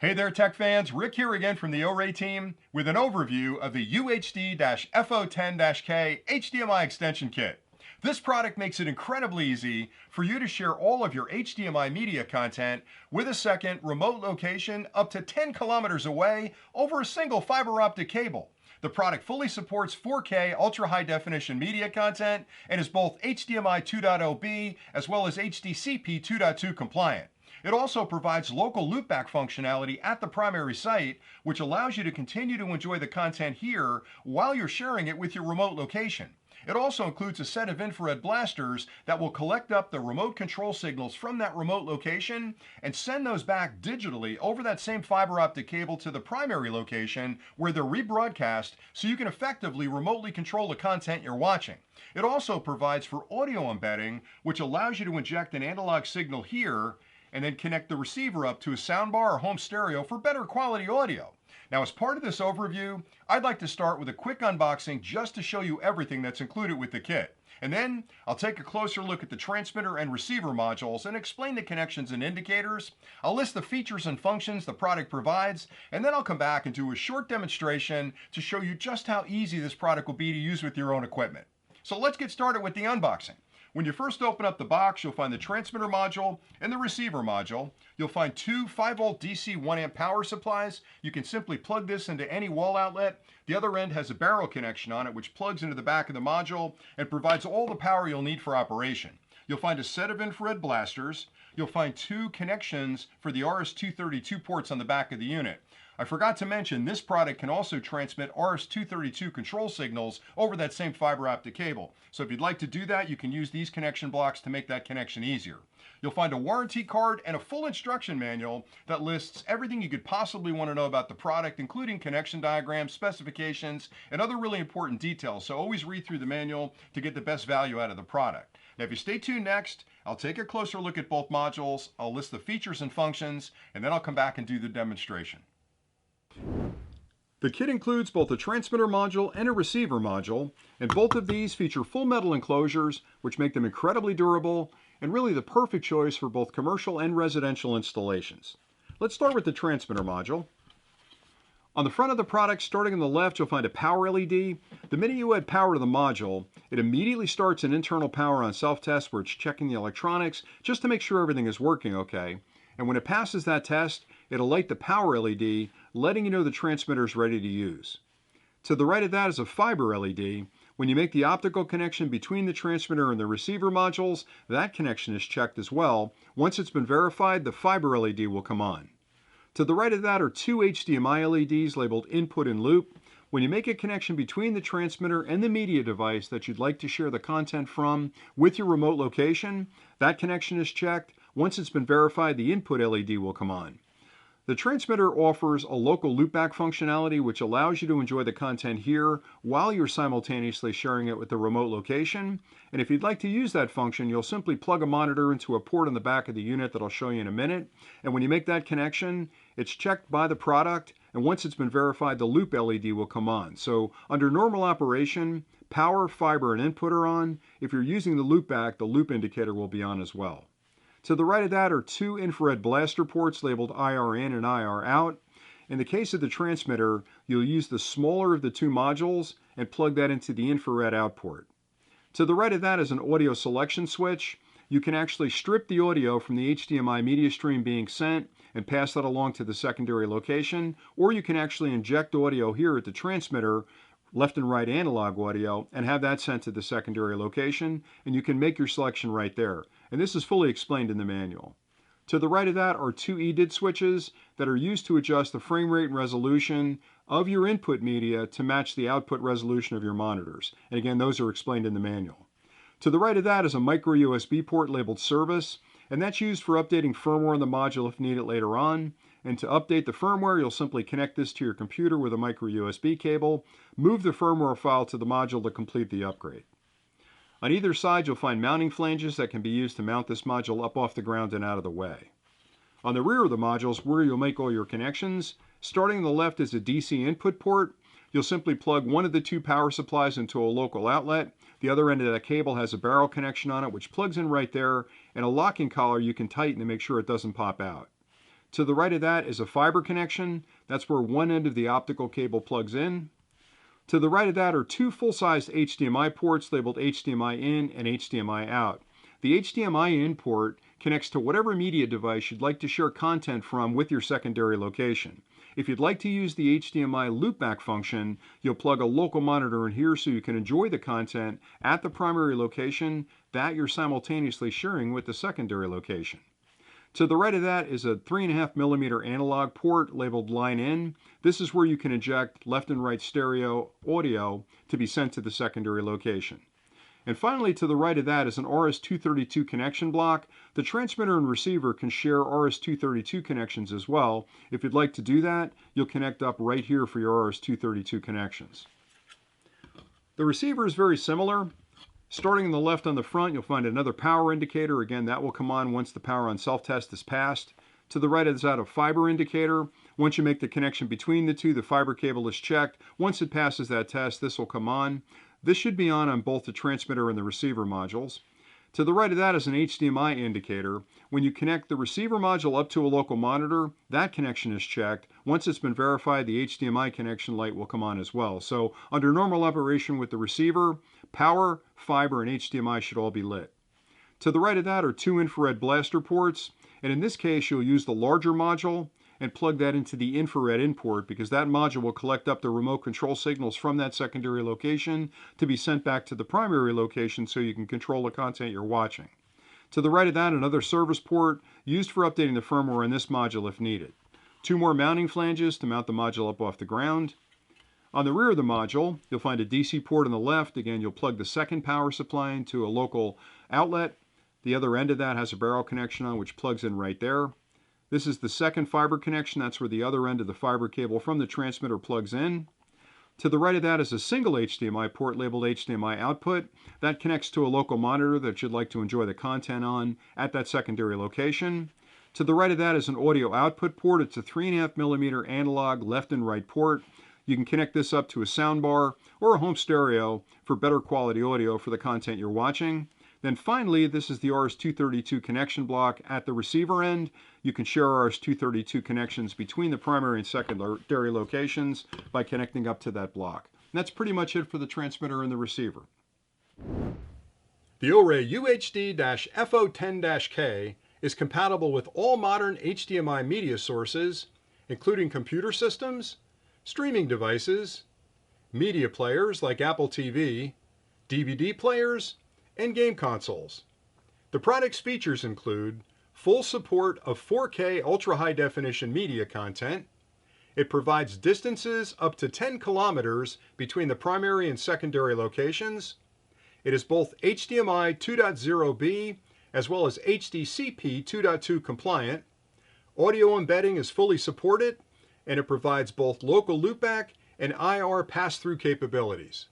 Hey there, tech fans. Rick here again from the OREI team with an overview of the UHD-FO10-K HDMI extension kit. This product makes it incredibly easy for you to share all of your HDMI media content with a second remote location up to 10 kilometers away over a single fiber optic cable. The product fully supports 4K ultra high definition media content and is both HDMI 2.0B as well as HDCP 2.2 compliant. It also provides local loopback functionality at the primary site, which allows you to continue to enjoy the content here while you're sharing it with your remote location. It also includes a set of infrared blasters that will collect up the remote control signals from that remote location and send those back digitally over that same fiber optic cable to the primary location where they're rebroadcast so you can effectively remotely control the content you're watching. It also provides for audio embedding, which allows you to inject an analog signal here and then connect the receiver up to a soundbar or home stereo for better quality audio. Now, as part of this overview, I'd like to start with a quick unboxing just to show you everything that's included with the kit. And then I'll take a closer look at the transmitter and receiver modules and explain the connections and indicators. I'll list the features and functions the product provides, and then I'll come back and do a short demonstration to show you just how easy this product will be to use with your own equipment. So let's get started with the unboxing. When you first open up the box, you'll find the transmitter module and the receiver module. You'll find two 5-volt DC 1-amp power supplies. You can simply plug this into any wall outlet. The other end has a barrel connection on it, which plugs into the back of the module and provides all the power you'll need for operation. You'll find a set of infrared blasters. You'll find two connections for the RS-232 ports on the back of the unit. I forgot to mention this product can also transmit RS-232 control signals over that same fiber optic cable. So if you'd like to do that, you can use these connection blocks to make that connection easier. You'll find a warranty card and a full instruction manual that lists everything you could possibly want to know about the product, including connection diagrams, specifications, and other really important details. So always read through the manual to get the best value out of the product. Now, if you stay tuned next, I'll take a closer look at both modules, I'll list the features and functions, and then I'll come back and do the demonstration. The kit includes both a transmitter module and a receiver module, and both of these feature full metal enclosures, which make them incredibly durable and really the perfect choice for both commercial and residential installations. Let's start with the transmitter module. On the front of the product, starting on the left, you'll find a power LED. The minute you add power to the module, it immediately starts an internal power on self-test where it's checking the electronics just to make sure everything is working okay. And when it passes that test, it'll light the power LED, letting you know the transmitter is ready to use. To the right of that is a fiber LED. When you make the optical connection between the transmitter and the receiver modules, that connection is checked as well. Once it's been verified, the fiber LED will come on. To the right of that are two HDMI LEDs labeled input and loop. When you make a connection between the transmitter and the media device that you'd like to share the content from with your remote location, that connection is checked. Once it's been verified, the input LED will come on. The transmitter offers a local loopback functionality which allows you to enjoy the content here while you're simultaneously sharing it with the remote location. And if you'd like to use that function, you'll simply plug a monitor into a port on the back of the unit that I'll show you in a minute. And when you make that connection, it's checked by the product, and once it's been verified, the loop LED will come on. So under normal operation, power, fiber, and input are on. If you're using the loopback, the loop indicator will be on as well. To the right of that are two infrared blaster ports labeled IR in and IR out. In the case of the transmitter, you'll use the smaller of the two modules and plug that into the infrared out port. To the right of that is an audio selection switch. You can actually strip the audio from the HDMI media stream being sent and pass that along to the secondary location, or you can actually inject audio here at the transmitter, left and right analog audio, and have that sent to the secondary location, and you can make your selection right there. And this is fully explained in the manual. To the right of that are two EDID switches that are used to adjust the frame rate and resolution of your input media to match the output resolution of your monitors. And again, those are explained in the manual. To the right of that is a micro USB port labeled service, and that's used for updating firmware on the module if needed later on. And to update the firmware, you'll simply connect this to your computer with a micro USB cable, move the firmware file to the module to complete the upgrade. On either side, you'll find mounting flanges that can be used to mount this module up off the ground and out of the way. On the rear of the module is where you'll make all your connections. Starting on the left is a DC input port. You'll simply plug one of the two power supplies into a local outlet. The other end of that cable has a barrel connection on it, which plugs in right there, and a locking collar you can tighten to make sure it doesn't pop out. To the right of that is a fiber connection. That's where one end of the optical cable plugs in. To the right of that are two full-sized HDMI ports labeled HDMI in and HDMI out. The HDMI in port connects to whatever media device you'd like to share content from with your secondary location. If you'd like to use the HDMI loopback function, you'll plug a local monitor in here so you can enjoy the content at the primary location that you're simultaneously sharing with the secondary location. To the right of that is a 3.5mm analog port labeled line in. This is where you can eject left and right stereo audio to be sent to the secondary location. And finally, to the right of that is an RS-232 connection block. The transmitter and receiver can share RS-232 connections as well. If you'd like to do that, you'll connect up right here for your RS-232 connections. The receiver is very similar. Starting on the left on the front, you'll find another power indicator. Again, that will come on once the power on self-test is passed. To the right is that a fiber indicator. Once you make the connection between the two, the fiber cable is checked. Once it passes that test, this will come on. This should be on both the transmitter and the receiver modules. To the right of that is an HDMI indicator. When you connect the receiver module up to a local monitor, that connection is checked. Once it's been verified, the HDMI connection light will come on as well. So under normal operation with the receiver, power, fiber, and HDMI should all be lit. To the right of that are two infrared blaster ports, and in this case you'll use the larger module and plug that into the infrared in port because that module will collect up the remote control signals from that secondary location to be sent back to the primary location so you can control the content you're watching. To the right of that, another service port used for updating the firmware on this module if needed. Two more mounting flanges to mount the module up off the ground. On the rear of the module, you'll find a DC port on the left. Again, you'll plug the second power supply into a local outlet. The other end of that has a barrel connection on which plugs in right there. This is the second fiber connection. That's where the other end of the fiber cable from the transmitter plugs in. To the right of that is a single HDMI port labeled HDMI output. That connects to a local monitor that you'd like to enjoy the content on at that secondary location. To the right of that is an audio output port. It's a 3.5mm analog left and right port. You can connect this up to a soundbar or a home stereo for better quality audio for the content you're watching. Then finally, this is the RS-232 connection block at the receiver end. You can share RS-232 connections between the primary and secondary locations by connecting up to that block. And that's pretty much it for the transmitter and the receiver. The OREI UHD-FO10-K is compatible with all modern HDMI media sources, including computer systems, streaming devices, media players like Apple TV, DVD players, and game consoles. The product's features include full support of 4K ultra-high definition media content. It provides distances up to 10 kilometers between the primary and secondary locations. It is both HDMI 2.0b as well as HDCP 2.2 compliant. Audio embedding is fully supported, and it provides both local loopback and IR pass-through capabilities.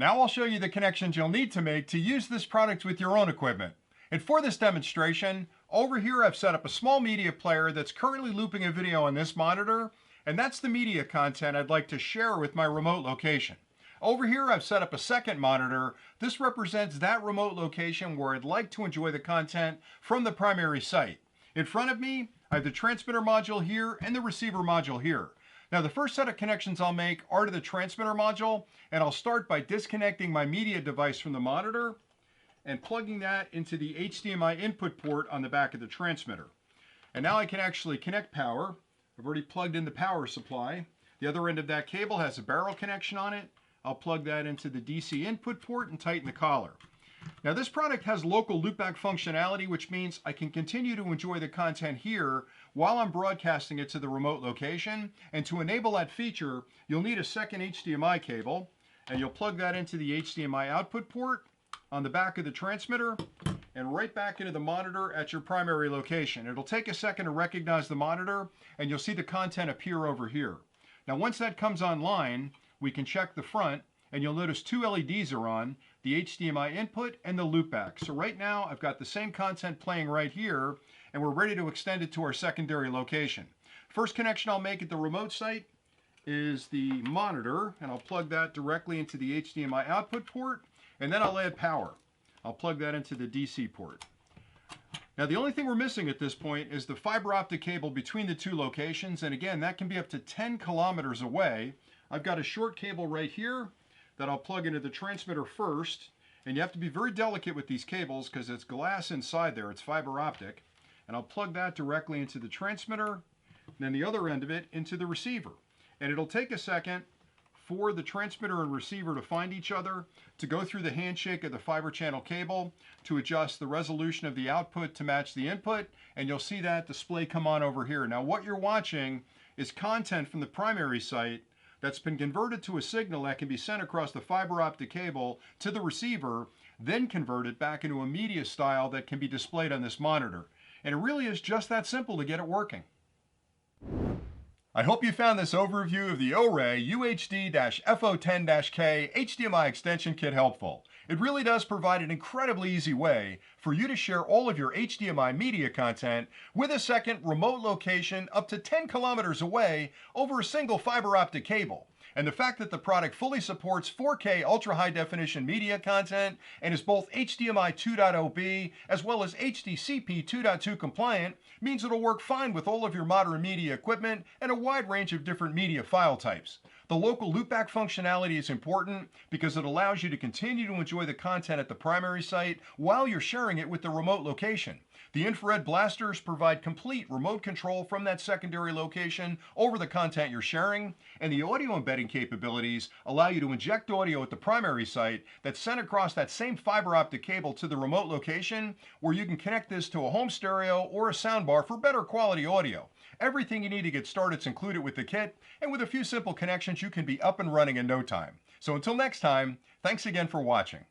Now I'll show you the connections you'll need to make to use this product with your own equipment. And for this demonstration, over here I've set up a small media player that's currently looping a video on this monitor, and that's the media content I'd like to share with my remote location. Over here I've set up a second monitor. This represents that remote location where I'd like to enjoy the content from the primary site. In front of me, I have the transmitter module here and the receiver module here. Now the first set of connections I'll make are to the transmitter module, and I'll start by disconnecting my media device from the monitor and plugging that into the HDMI input port on the back of the transmitter. And now I can actually connect power. I've already plugged in the power supply. The other end of that cable has a barrel connection on it. I'll plug that into the DC input port and tighten the collar. Now this product has local loopback functionality, which means I can continue to enjoy the content here while I'm broadcasting it to the remote location. And to enable that feature, you'll need a second HDMI cable, and you'll plug that into the HDMI output port on the back of the transmitter and right back into the monitor at your primary location. It'll take a second to recognize the monitor, and you'll see the content appear over here. Now once that comes online, we can check the front, and you'll notice two LEDs are on, the HDMI input and the loopback. So right now I've got the same content playing right here, and we're ready to extend it to our secondary location. First connection I'll make at the remote site is the monitor, and I'll plug that directly into the HDMI output port, and then I'll add power. I'll plug that into the DC port. Now the only thing we're missing at this point is the fiber optic cable between the two locations, and again that can be up to 10 kilometers away. I've got a short cable right here that I'll plug into the transmitter first, and you have to be very delicate with these cables because it's glass inside there, it's fiber optic, and I'll plug that directly into the transmitter, and then the other end of it into the receiver. And it'll take a second for the transmitter and receiver to find each other, to go through the handshake of the fiber channel cable, to adjust the resolution of the output to match the input, and you'll see that display come on over here. Now what you're watching is content from the primary site that's been converted to a signal that can be sent across the fiber optic cable to the receiver, then converted back into a media style that can be displayed on this monitor. And it really is just that simple to get it working. I hope you found this overview of the OREI UHD-FO10-K HDMI extension kit helpful. It really does provide an incredibly easy way for you to share all of your HDMI media content with a second remote location up to 10 kilometers away over a single fiber optic cable. And the fact that the product fully supports 4K ultra high definition media content and is both HDMI 2.0B as well as HDCP 2.2 compliant means it'll work fine with all of your modern media equipment and a wide range of different media file types. The local loopback functionality is important because it allows you to continue to enjoy the content at the primary site while you're sharing it with the remote location. The infrared blasters provide complete remote control from that secondary location over the content you're sharing, and the audio embedding capabilities allow you to inject audio at the primary site that's sent across that same fiber optic cable to the remote location, where you can connect this to a home stereo or a soundbar for better quality audio. Everything you need to get started is included with the kit, and with a few simple connections you can be up and running in no time. So until next time, thanks again for watching.